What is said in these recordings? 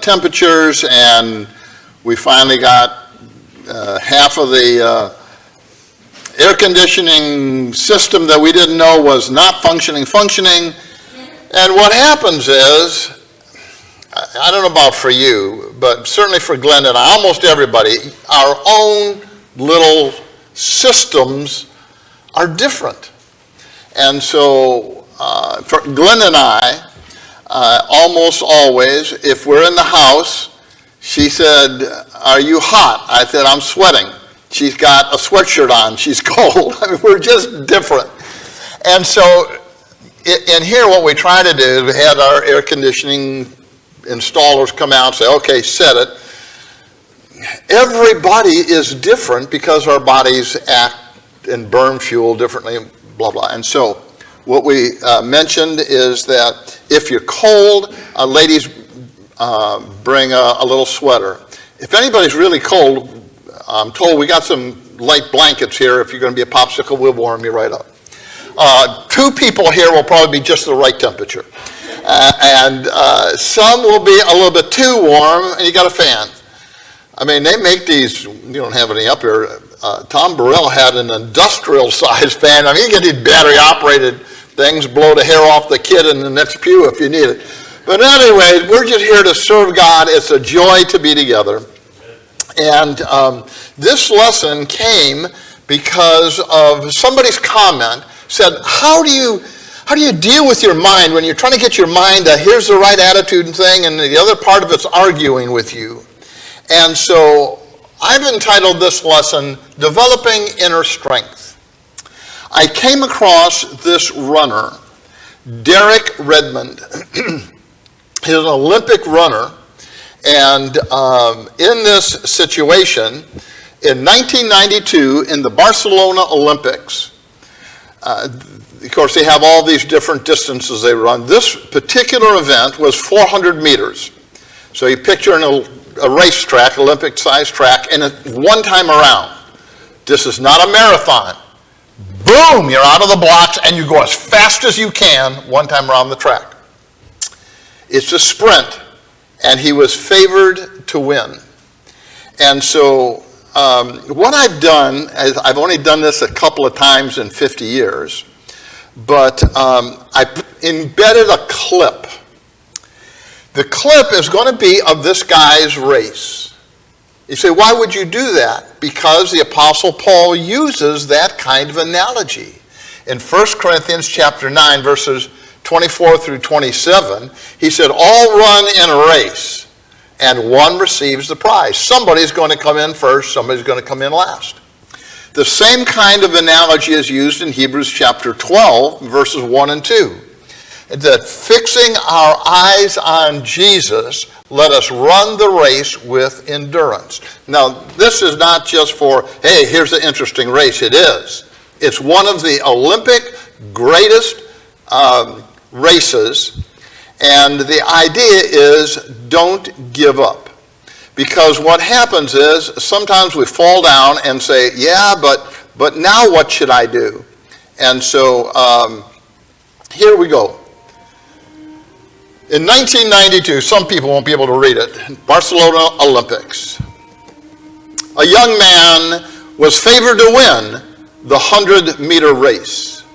temperatures, and we finally got half of the air conditioning system that we didn't know was not functioning. And what happens is, I don't know about for you, but certainly for Glenn and I, almost everybody, our own little systems are different. And so for Glenn and I, almost always, if we're in the house, she said, "Are you hot?" I said, "I'm sweating." She's got a sweatshirt on. She's cold. I mean, we're just different. And so in here, what we try to do is we had our air conditioning installers come out and say, "Okay, set it." Everybody is different because our bodies act and burn fuel differently, blah, blah. And so what we mentioned is that if you're cold, ladies bring a little sweater. If anybody's really cold, I'm told we got some light blankets here. If you're going to be a popsicle, we'll warm you right up. 2 people here will probably be just the right temperature. And some will be a little bit too warm, and you got a fan. I mean, they make these, you don't have any up here. Tom Burrell had an industrial-sized fan. I mean, you get these battery-operated things, blow the hair off the kid in the next pew if you need it. But anyway, we're just here to serve God. It's a joy to be together. And this lesson came because of somebody's comment, said, how do you deal with your mind when you're trying to get your mind to here's the right attitude and thing, and the other part of it's arguing with you? And so I've entitled this lesson, Developing Inner Strength. I came across this runner, Derek Redmond. He's an Olympic runner. And in this situation, in 1992, in the Barcelona Olympics, of course, they have all these different distances they run. This particular event was 400 meters. So you picture a racetrack, Olympic-sized track, and one time around. This is not a marathon. Boom, you're out of the blocks, and you go as fast as you can one time around the track. It's a sprint. And he was favored to win. And so what I've done, is I've only done this a couple of times in 50 years, but I embedded a clip. The clip is going to be of this guy's race. You say, why would you do that? Because the Apostle Paul uses that kind of analogy. In 1 Corinthians chapter 9, verses 24 through 27, he said, all run in a race, and one receives the prize. Somebody's going to come in first, somebody's going to come in last. The same kind of analogy is used in Hebrews chapter 12, verses 1 and 2. That fixing our eyes on Jesus, let us run the race with endurance. Now, this is not just for, hey, here's an interesting race. It is. It's one of the Olympic greatest races, and the idea is don't give up. Because what happens is sometimes we fall down and say, yeah, but now what should I do? And so here we go. In 1992, some people won't be able to read it, Barcelona Olympics. A young man was favored to win the 100-meter race.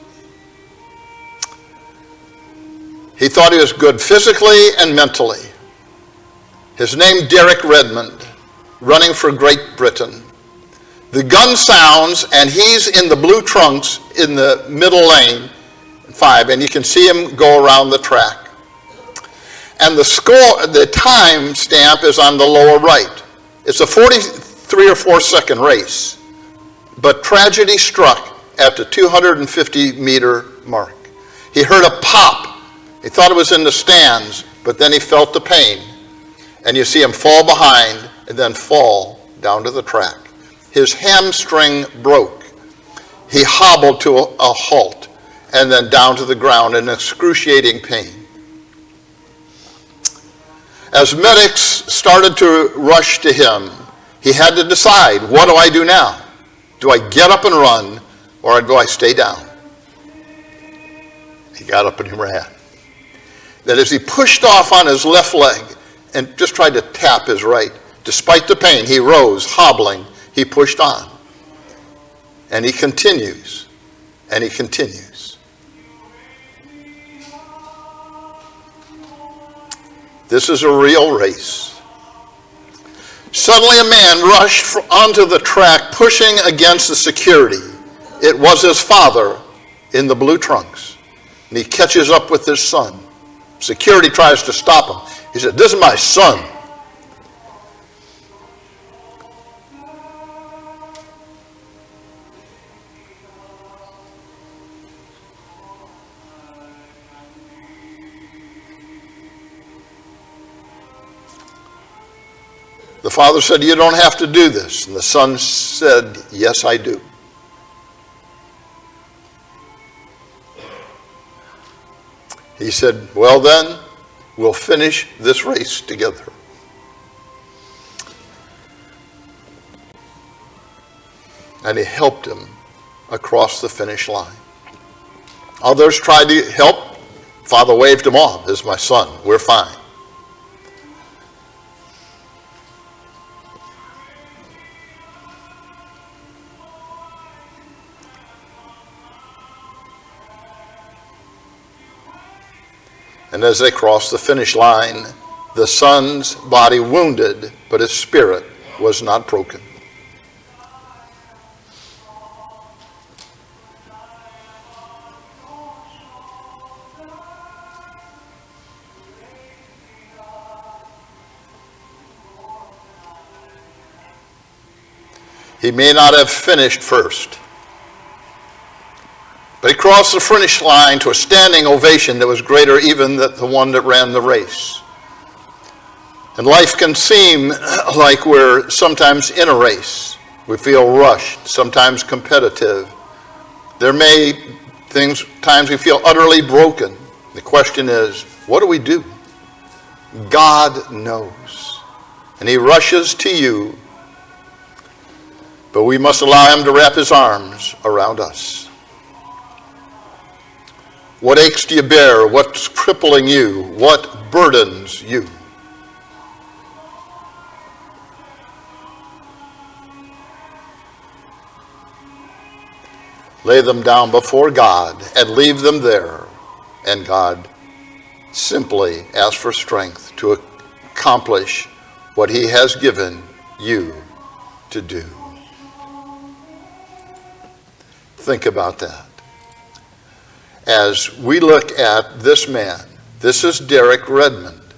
He thought he was good physically and mentally. His name, Derek Redmond, running for Great Britain. The gun sounds, and he's in the blue trunks in the middle lane, 5, and you can see him go around the track. And the score, the time stamp is on the lower right. It's a 43 or 4 second race, but tragedy struck at the 250-meter mark. He heard a pop. He thought it was in the stands, but then he felt the pain. And you see him fall behind and then fall down to the track. His hamstring broke. He hobbled to a halt and then down to the ground in excruciating pain. As medics started to rush to him, he had to decide, what do I do now? Do I get up and run, or do I stay down? He got up and he ran. That as he pushed off on his left leg, and just tried to tap his right. Despite the pain, he rose, hobbling. He pushed on. And he continues. And he continues. This is a real race. Suddenly a man rushed onto the track, pushing against the security. It was his father in the blue trunks. And he catches up with his son. Security tries to stop him. He said, "This is my son." The father said, "You don't have to do this." And the son said, "Yes, I do." He said, "Well then, we'll finish this race together." And he helped him across the finish line. Others tried to help. Father waved him off. "This is my son. We're fine." And as they crossed the finish line, the son's body wounded, but his spirit was not broken. He may not have finished first, but he crossed the finish line to a standing ovation that was greater even than the one that ran the race. And life can seem like we're sometimes in a race. We feel rushed, sometimes competitive. There may times we feel utterly broken. The question is, what do we do? God knows. And he rushes to you, but we must allow him to wrap his arms around us. What aches do you bear? What's crippling you? What burdens you? Lay them down before God and leave them there. And God simply asks for strength to accomplish what he has given you to do. Think about that. As we look at this man, this is Derek Redmond,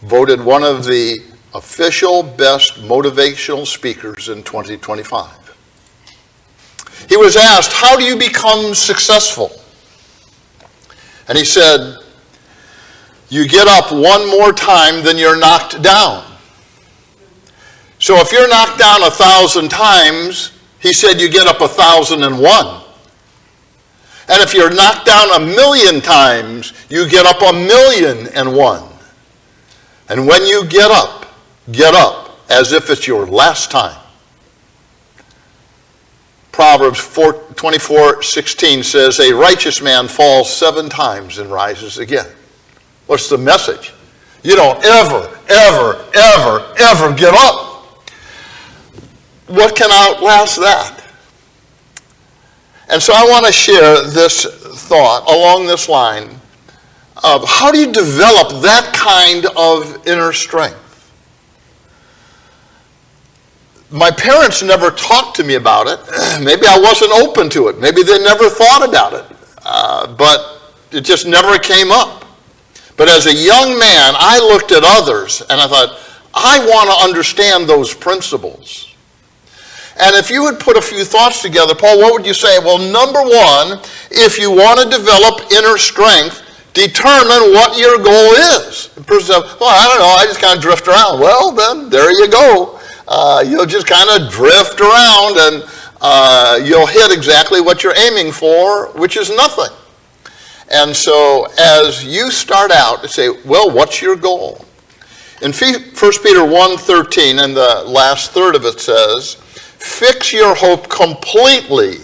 voted one of the official best motivational speakers in 2025. He was asked, "How do you become successful?" And he said, "You get up one more time than you're knocked down." So if you're knocked down 1,000 times, he said you get up 1,001. And if you're knocked down 1,000,000 times, you get up 1,000,001. And when you get up as if it's your last time. Proverbs 24:16 says, "A righteous man falls 7 times and rises again." What's the message? You don't ever get up. What can outlast that? And so I want to share this thought along this line of how do you develop that kind of inner strength? My parents never talked to me about it. Maybe I wasn't open to it. Maybe they never thought about it. But it just never came up. But as a young man, I looked at others and I thought, I want to understand those principles. And if you would put a few thoughts together, Paul, what would you say? Well, number one, if you want to develop inner strength, determine what your goal is. The person says, well, I don't know, I just kind of drift around. Well, then, there you go. You'll just kind of drift around and you'll hit exactly what you're aiming for, which is nothing. And so as you start out to say, well, what's your goal? In 1 Peter 1:13, and the last third of it says, fix your hope completely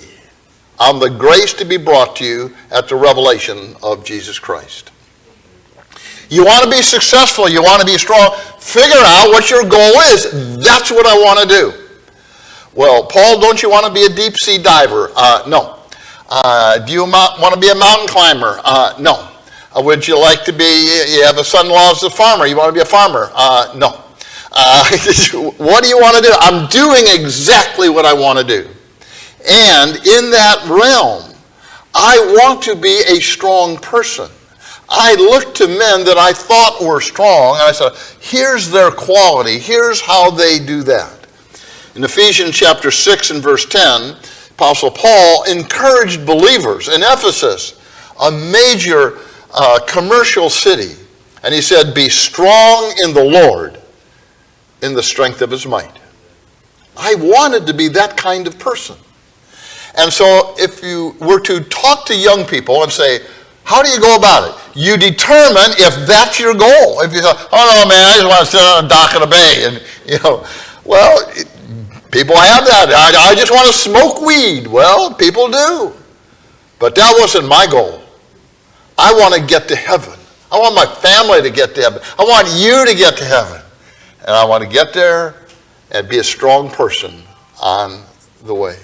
on the grace to be brought to you at the revelation of Jesus Christ. You want to be successful. You want to be strong. Figure out what your goal is. That's what I want to do. Well, Paul, don't you want to be a deep sea diver? No. Do you want to be a mountain climber? No. Would you like to be, you have a son-in-law as a farmer. You want to be a farmer? No. What do you want to do? I'm doing exactly what I want to do. And in that realm, I want to be a strong person. I looked to men that I thought were strong, and I said, here's their quality. Here's how they do that. In Ephesians chapter 6 and verse 10, Apostle Paul encouraged believers in Ephesus, a major commercial city. And he said, be strong in the Lord, in the strength of his might. I wanted to be that kind of person. And so if you were to talk to young people and say, how do you go about it? You determine if that's your goal. If you say, oh no man, I just want to sit on a dock of the bay. And, well, people have that. I just want to smoke weed. Well, people do. But that wasn't my goal. I want to get to heaven. I want my family to get to heaven. I want you to get to heaven. And I want to get there and be a strong person on the way.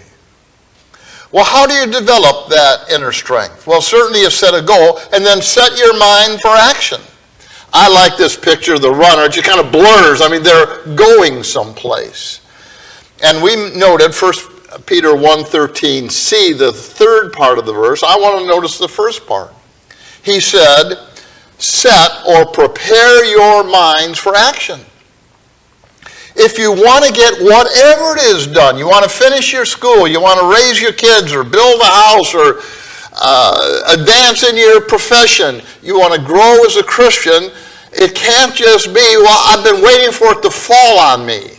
Well, how do you develop that inner strength? Well, certainly you set a goal and then set your mind for action. I like this picture of the runner. It just kind of blurs. I mean, they're going someplace. And we noted 1 Peter 1:13, see the third part of the verse. I want to notice the first part. He said, set or prepare your minds for action. If you want to get whatever it is done, you want to finish your school, you want to raise your kids or build a house or advance in your profession, you want to grow as a Christian, it can't just be, well, I've been waiting for it to fall on me.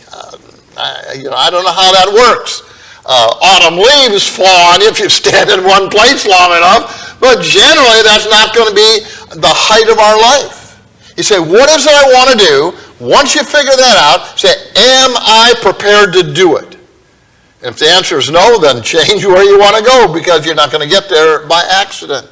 I don't know how that works. Autumn leaves fall on you if you stand in one place long enough, but generally that's not going to be the height of our life. You say, what is it I want to do? Once you figure that out, say, am I prepared to do it? And if the answer is no, then change where you want to go because you're not going to get there by accident.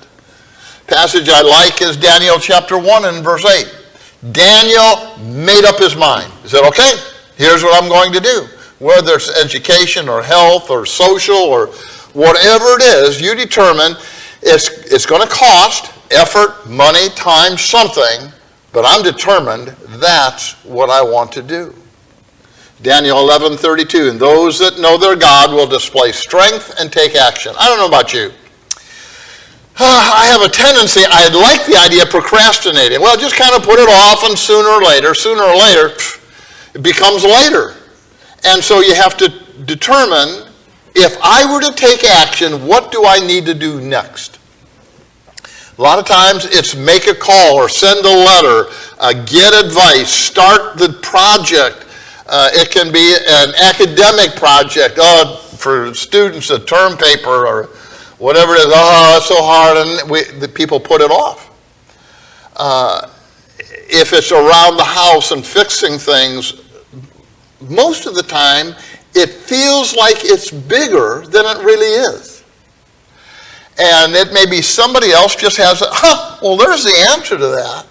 Passage I like is Daniel chapter 1 and verse 8. Daniel made up his mind. He said, okay, here's what I'm going to do. Whether it's education or health or social or whatever it is, you determine it's going to cost effort, money, time, something, but I'm determined that's what I want to do. Daniel 11:32, and those that know their God will display strength and take action. I don't know about you. I have a tendency, I like the idea of procrastinating. Well, just kind of put it off and sooner or later, it becomes later. And so you have to determine, if I were to take action, what do I need to do next? A lot of times it's make a call or send a letter, get advice, start the project. It can be an academic project. For students, a term paper or whatever it is. It's so hard, and the people put it off. If it's around the house and fixing things, most of the time it feels like it's bigger than it really is. And it may be somebody else just has, well, there's the answer to that.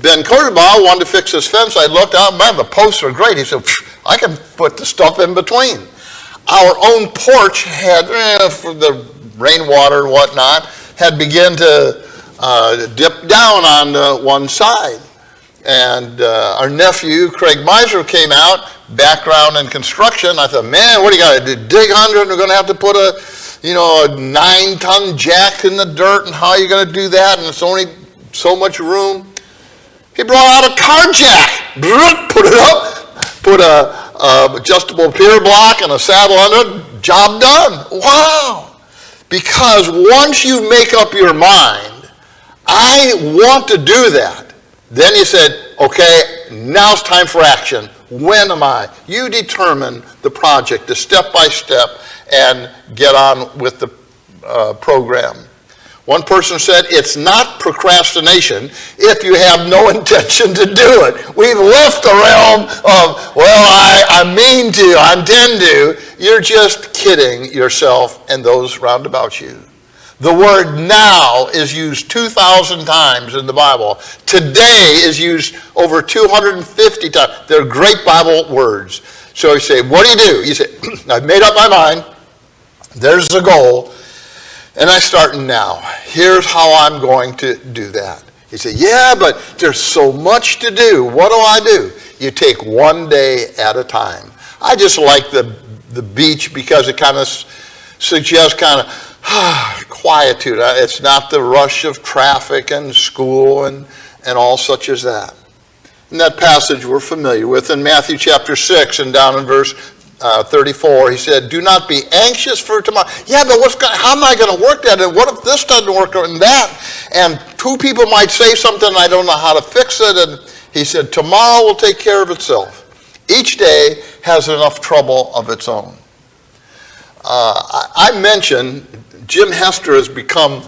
Ben Cordoba wanted to fix his fence. I looked out, man, the posts are great. He said, I can put the stuff in between. Our own porch had, for the rainwater and whatnot, had begun to dip down on one side. And our nephew, Craig Miser, came out, background in construction. I thought, man, what do you got to do? Dig under it? We're going to have to put a 9-ton jack in the dirt, and how are you going to do that? And it's only so much room. He brought out a car jack, put it up, put a adjustable pier block and a saddle under it, job done. Wow. Because once you make up your mind, I want to do that, then you said, okay, now it's time for action. When am I? You determine the project, the step by step, and get on with the program. One person said, it's not procrastination if you have no intention to do it. We've left the realm of, well, I mean to, I intend to. You're just kidding yourself and those round about you. The word now is used 2,000 times in the Bible. Today is used over 250 times. They're great Bible words. So you say, what do? You say, I've made up my mind. There's the goal. And I start now. Here's how I'm going to do that. You say, yeah, but there's so much to do. What do? You take one day at a time. I just like the beach because it kind of suggests kind of quietude. It's not the rush of traffic and school and all such as that. And that passage we're familiar with in Matthew chapter 6 and down in verse 34, he said, do not be anxious for tomorrow. Yeah, but how am I going to work that? And what if this doesn't work and that? And two people might say something and I don't know how to fix it. And he said, tomorrow will take care of itself. Each day has enough trouble of its own. I mentioned Jim Hester has become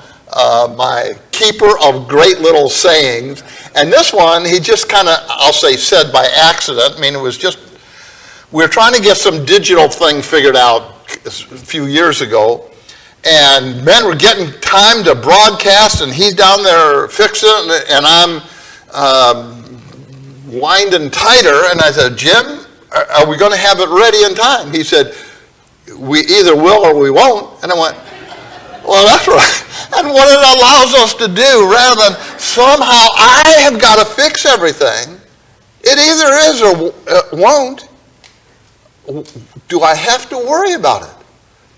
my keeper of great little sayings. And this one, he just kind of, I'll say, said by accident. I mean, it was just, we were trying to get some digital thing figured out a few years ago. And men were getting time to broadcast, and he's down there fixing it, and I'm winding tighter. And I said, Jim, are we going to have it ready in time? He said, we either will or we won't. And I went, well, that's right. And what it allows us to do, rather than somehow I have got to fix everything, it either is or it won't. Do I have to worry about it?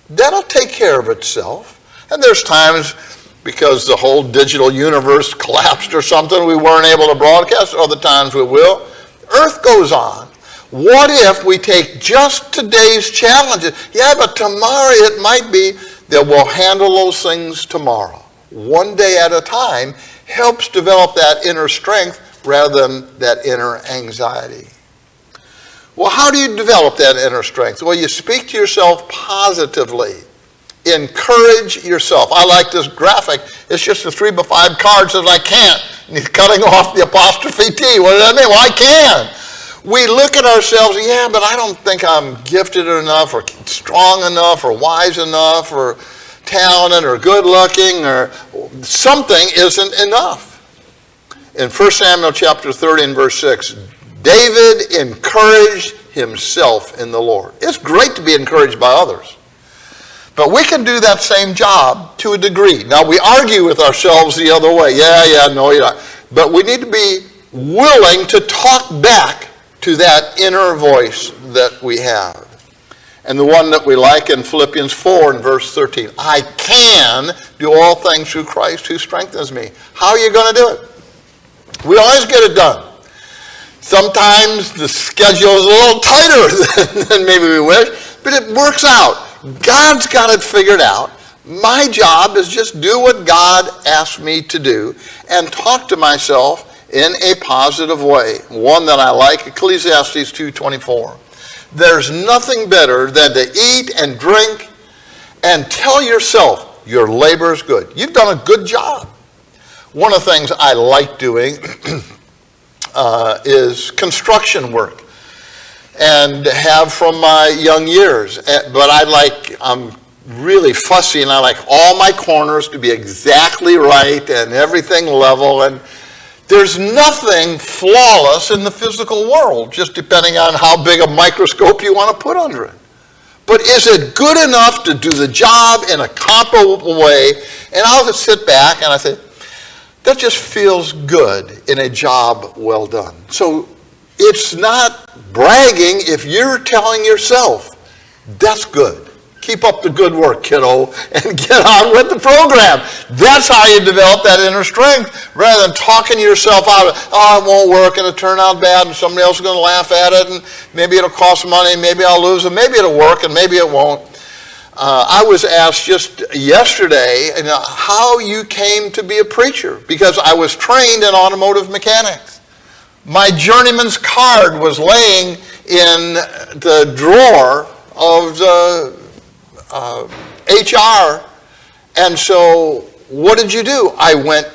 That'll take care of itself. And there's times, because the whole digital universe collapsed or something, we weren't able to broadcast. Other times we will. Earth goes on. What if we take just today's challenges? Yeah, but tomorrow it might be that we'll handle those things tomorrow. One day at a time helps develop that inner strength rather than that inner anxiety. Well, how do you develop that inner strength? Well, you speak to yourself positively. Encourage yourself. I like this graphic. It's just a 3x5 card says I can't. And he's cutting off the apostrophe T. What does that mean? Well, I can. We look at ourselves, yeah, but I don't think I'm gifted enough or strong enough or wise enough or talented or good looking or something isn't enough. In 1 Samuel chapter 30 and verse 6, David encouraged himself in the Lord. It's great to be encouraged by others. But we can do that same job to a degree. Now, we argue with ourselves the other way. No, you're not. But we need to be willing to talk back to that inner voice that we have. And the one that we like in Philippians 4 and verse 13. I can do all things through Christ who strengthens me. How are you going to do it? We always get it done. Sometimes the schedule is a little tighter than maybe we wish, but it works out. God's got it figured out. My job is just do what God asks me to do and talk to myself in a positive way. One that I like, Ecclesiastes 2:24. There's nothing better than to eat and drink and tell yourself your labor is good. You've done a good job. One of the things I like doing is construction work, and have from my young years. But I'm really fussy, and I like all my corners to be exactly right and everything level. And there's nothing flawless in the physical world, just depending on how big a microscope you want to put under it. But is it good enough to do the job in a comparable way? And I'll just sit back and I say, that just feels good in a job well done. So it's not bragging if you're telling yourself, that's good. Keep up the good work, kiddo, and get on with the program. That's how you develop that inner strength, rather than talking yourself out of, it won't work and it'll turn out bad and somebody else is going to laugh at it and maybe it'll cost money, maybe I'll lose it, maybe it'll work and maybe it won't. I was asked just yesterday how you came to be a preacher, because I was trained in automotive mechanics. My journeyman's card was laying in the drawer of the HR, and so what did you do? I went,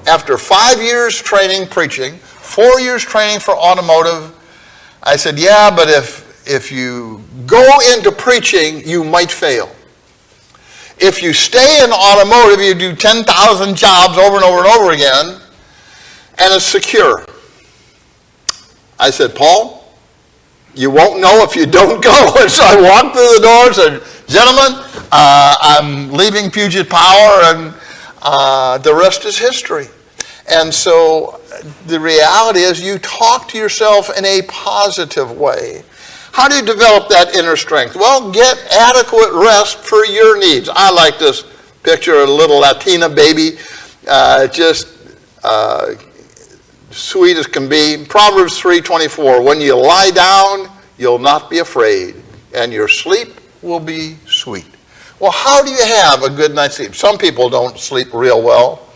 after 5 years training preaching, 4 years training for automotive, I said, yeah, but if you go into preaching, you might fail. if you stay in automotive, you do 10,000 jobs over and over and over again, and it's secure. I said, Paul, you won't know if you don't go. And so I walked through the doors and said, gentlemen, I'm leaving Puget Power, and the rest is history. And so the reality is you talk to yourself in a positive way. How do you develop that inner strength? Well, get adequate rest for your needs. I like this picture of a little Latina baby, just sweet as can be. Proverbs 3:24, when you lie down, you'll not be afraid, and your sleep will be sweet. Well, how do you have a good night's sleep? Some people don't sleep real well.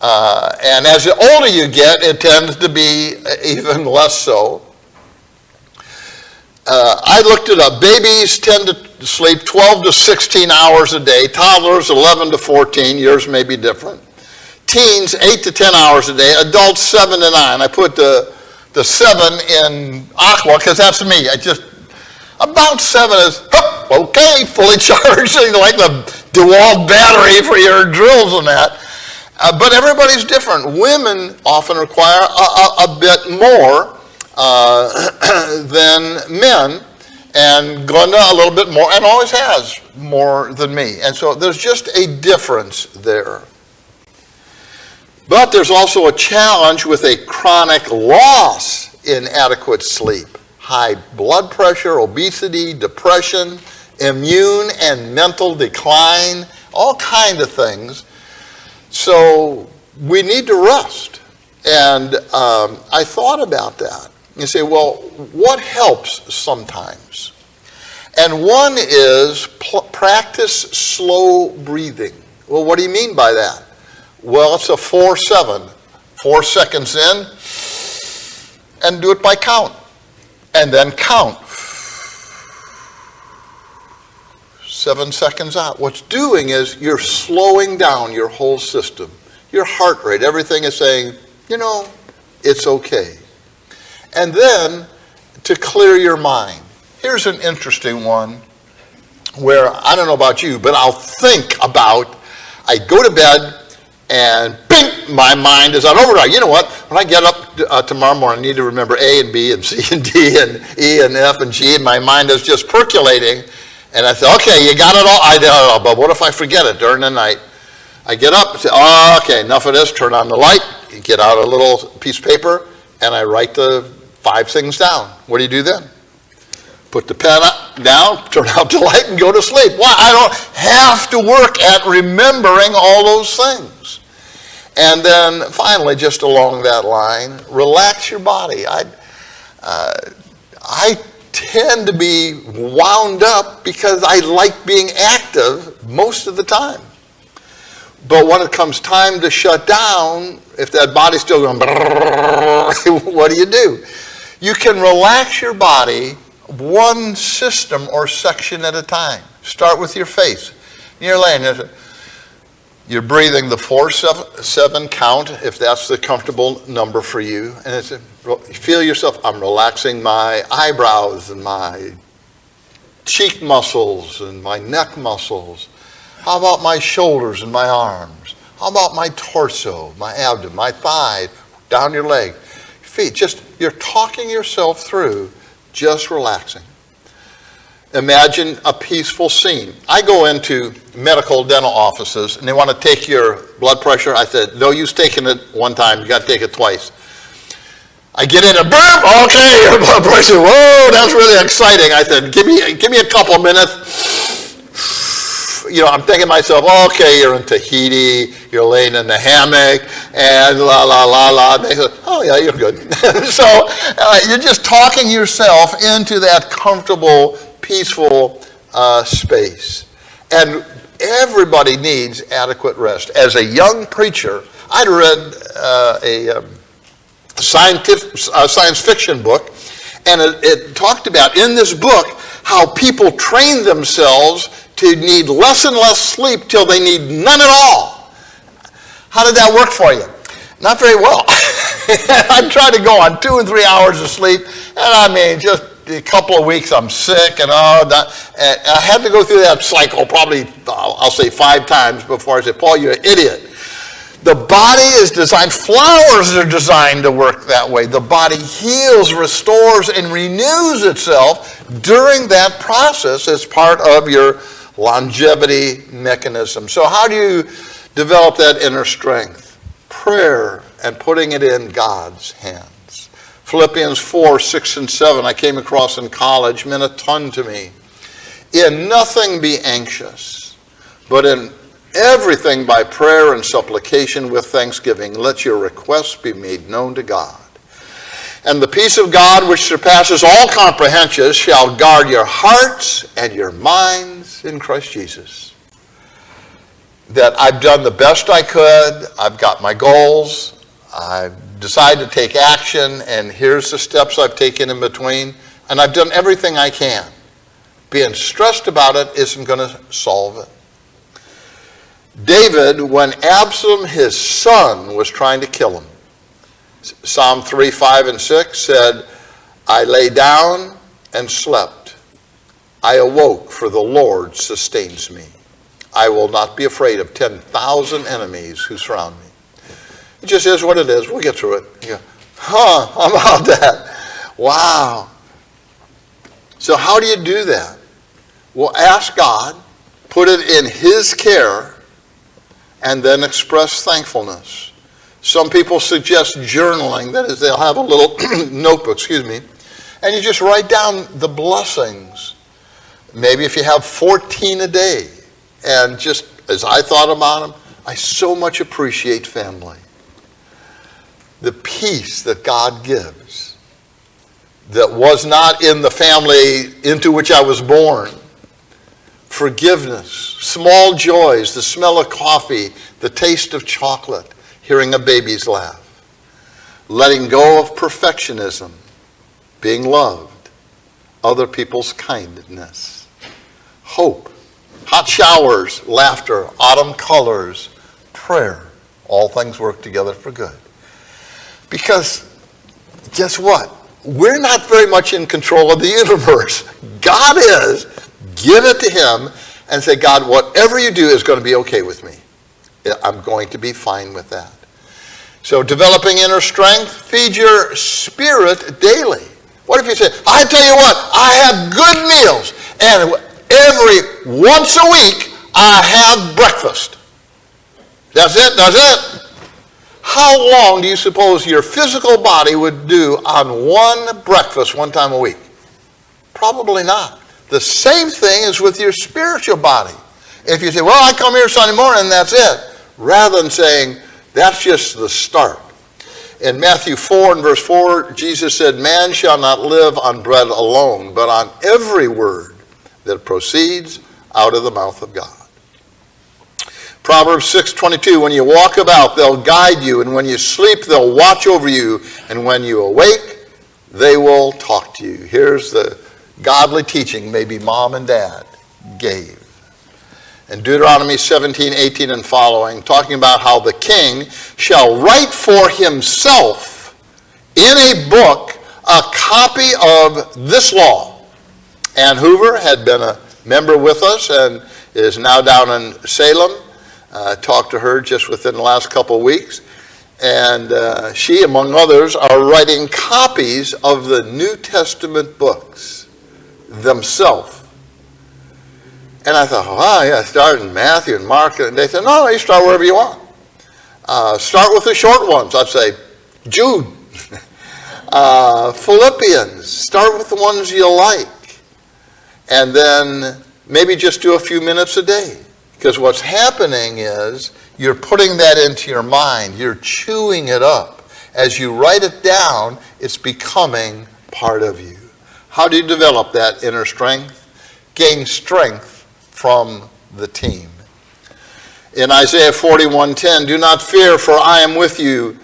And as the older you get, it tends to be even less so. I looked it up. Babies tend to sleep 12 to 16 hours a day. Toddlers, 11 to 14. Yours may be different. Teens, 8 to 10 hours a day. Adults, 7 to 9. I put the 7 in aqua because that's me. About 7 is, okay, fully charged, like the DeWalt battery for your drills and that. But everybody's different. Women often require a bit more than men, and Glenda a little bit more, and always has more than me. And so there's just a difference there. But there's also a challenge with a chronic loss in adequate sleep. High blood pressure, obesity, depression, immune and mental decline, all kinds of things. So we need to rest. And I thought about that. You say, well, what helps sometimes? And one is practice slow breathing. Well, what do you mean by that? Well, it's a 4-7. 4 seconds in, and do it by count. And then count. 7 seconds out. What's doing is you're slowing down your whole system. Your heart rate, everything is saying, it's okay. And then to clear your mind. Here's an interesting one where, I don't know about you, but I'll think about, I go to bed and bing, my mind is on overdrive. You know what? When I get up tomorrow morning, I need to remember A and B and C and D and E and F and G, and my mind is just percolating. And I said, okay, you got it all? I got it all, but what if I forget it during the night? I get up and say, oh, okay, enough of this, turn on the light, get out a little piece of paper, and I write the 5 things down. What do you do then? Put the pen down, turn out the light, and go to sleep. Well, I don't have to work at remembering all those things. And then finally, just along that line, relax your body. I tend to be wound up because I like being active most of the time. But when it comes time to shut down, if that body's still going, what do? You can relax your body one system or section at a time. Start with your face. You're laying there. You're breathing the 4-7 count, if that's the comfortable number for you. And it's, you feel yourself, I'm relaxing my eyebrows and my cheek muscles and my neck muscles. How about my shoulders and my arms? How about my torso, my abdomen, my thigh, down your leg, feet? Just, you're talking yourself through just relaxing. Imagine a peaceful scene. I go into medical dental offices and they want to take your blood pressure. I said, no use taking it one time, you got to take it twice. I get in a burp, okay, your blood pressure, whoa, that's really exciting. I said, give me a couple of minutes. I'm thinking to myself, okay, you're in Tahiti, you're laying in the hammock, and la, la, la, la. And they say, oh, yeah, you're good. So you're just talking yourself into that comfortable, peaceful space. And everybody needs adequate rest. As a young preacher, I'd read a science fiction book, and it talked about, in this book, how people train themselves to need less and less sleep till they need none at all. How did that work for you? Not very well. I tried to go on 2 and 3 hours of sleep, and I mean, just a couple of weeks I'm sick and all that. And I had to go through that cycle probably, I'll say 5 times before I say, Paul, you're an idiot. The body is designed, flowers are designed to work that way. The body heals, restores, and renews itself during that process as part of your longevity mechanism. So how do you develop that inner strength? Prayer and putting it in God's hands. Philippians 4, 6, and 7 I came across in college, meant a ton to me. In nothing be anxious, but in everything by prayer and supplication with thanksgiving, let your requests be made known to God. And the peace of God, which surpasses all comprehension, shall guard your hearts and your minds in Christ Jesus. That I've done the best I could, I've got my goals, I've decided to take action, and here's the steps I've taken in between, and I've done everything I can. Being stressed about it isn't going to solve it. David, when Absalom, his son, was trying to kill him, Psalm 3, 5, and 6 said, I lay down and slept. I awoke, for the Lord sustains me. I will not be afraid of 10,000 enemies who surround me. It just is what it is. We'll get through it. You go, how about that? Wow. So how do you do that? Well, ask God, put it in His care, and then express thankfulness. Some people suggest journaling. That is, they'll have a little notebook, and you just write down the blessings. Maybe if you have 14 a day. And just as I thought about them, I so much appreciate family. The peace that God gives that was not in the family into which I was born. Forgiveness, small joys, the smell of coffee, the taste of chocolate, hearing a baby's laugh, letting go of perfectionism, being loved, other people's kindness, hope, hot showers, laughter, autumn colors, prayer. All things work together for good. Because guess what? We're not very much in control of the universe. God is. Give it to Him and say, God, whatever you do is going to be okay with me. I'm going to be fine with that. So developing inner strength, feed your spirit daily. What if you say, I tell you what, I have good meals, and every once a week I have breakfast. That's it. How long do you suppose your physical body would do on one breakfast one time a week? Probably not. The same thing is with your spiritual body. If you say, well, I come here Sunday morning and that's it, rather than saying, that's just the start. In Matthew 4 and verse 4, Jesus said, man shall not live on bread alone, but on every word that proceeds out of the mouth of God. Proverbs 6:22, when you walk about, they'll guide you, and when you sleep, they'll watch over you, and when you awake, they will talk to you. Here's the godly teaching maybe mom and dad gave. In Deuteronomy 17:18 and following, talking about how the king shall write for himself in a book a copy of this law. Ann Hoover had been a member with us and is now down in Salem. Talked to her just within the last couple of weeks. And she, among others, are writing copies of the New Testament books themselves. And I thought, wow, yeah, start in Matthew and Mark. And they said, no, you start wherever you want. Start with the short ones. I'd say Jude, Philippians. Start with the ones you like. And then maybe just do a few minutes a day. Because what's happening is you're putting that into your mind. You're chewing it up. As you write it down, it's becoming part of you. How do you develop that inner strength? Gain strength from the team. In Isaiah 41:10, do not fear, for I am with you.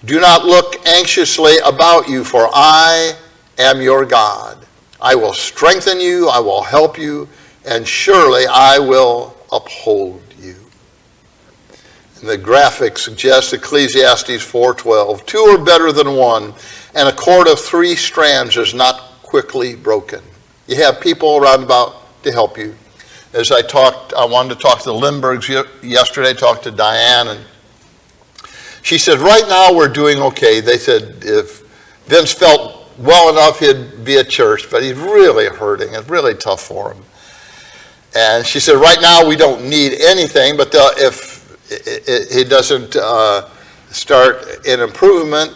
Do not look anxiously about you, for I am your God. I will strengthen you, I will help you, and surely I will uphold you. And the graphic suggests Ecclesiastes 4:12, two are better than one, and a cord of 3 strands is not quickly broken. You have people around about to help you. As I wanted to talk to the Lindberghs yesterday, talked to Diane, and she said, right now we're doing okay. They said if Vince felt well enough, he'd be at church, but he's really hurting. It's really tough for him. And she said, right now we don't need anything, but if he doesn't start an improvement,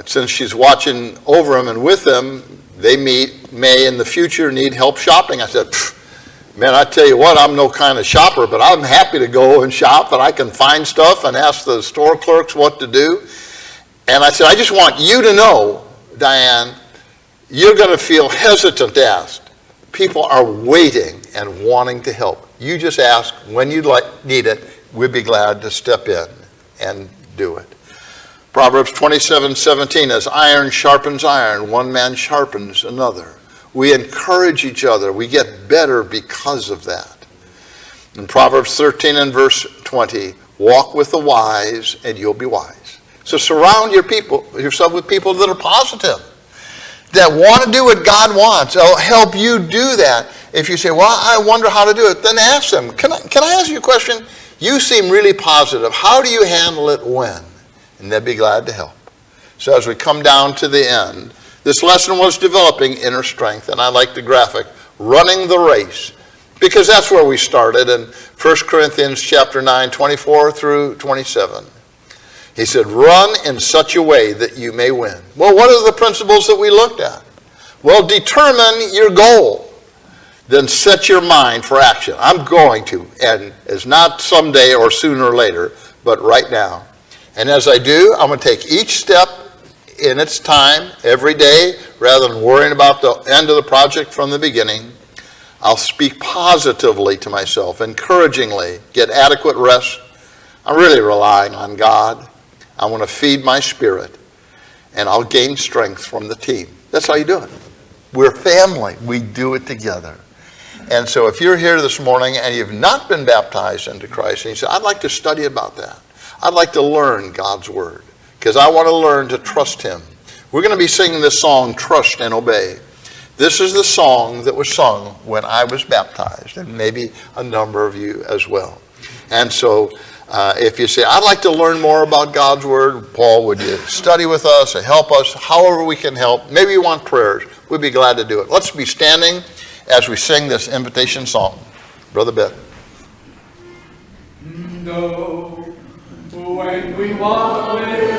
since she's watching over him and with him, they may in the future need help shopping. I said, man, I tell you what, I'm no kind of shopper, but I'm happy to go and shop, and I can find stuff and ask the store clerks what to do. And I said, I just want you to know, Diane, you're going to feel hesitant to ask. People are waiting and wanting to help. You just ask when you need it. We'd be glad to step in and do it. Proverbs 27:17, as iron sharpens iron, one man sharpens another. We encourage each other. We get better because of that. In Proverbs 13 and verse 20, walk with the wise and you'll be wise. So surround yourself with people that are positive, that want to do what God wants. They'll help you do that. If you say, well, I wonder how to do it, then ask them. Can I ask you a question? You seem really positive. How do you handle it when? And they'd be glad to help. So as we come down to the end, this lesson was developing inner strength, and I like the graphic, running the race, because that's where we started in 1 Corinthians chapter 9, 24 through 27. He said, run in such a way that you may win. Well, what are the principles that we looked at? Well, determine your goal. Then set your mind for action. I'm going to, and it's not someday or sooner or later, but right now. And as I do, I'm going to take each step in its time, every day, rather than worrying about the end of the project from the beginning. I'll speak positively to myself, encouragingly, get adequate rest. I'm really relying on God. I want to feed my spirit, and I'll gain strength from the team. That's how you do it. We're family. We do it together. And so if you're here this morning and you've not been baptized into Christ, and you say, I'd like to study about that. I'd like to learn God's word, because I want to learn to trust him. We're going to be singing this song, Trust and Obey. This is the song that was sung when I was baptized, and maybe a number of you as well. And so if you say, I'd like to learn more about God's word, Paul, would you study with us and help us however we can help? Maybe you want prayers. We'd be glad to do it. Let's be standing as we sing this invitation song. Brother Ben. No, when we walk with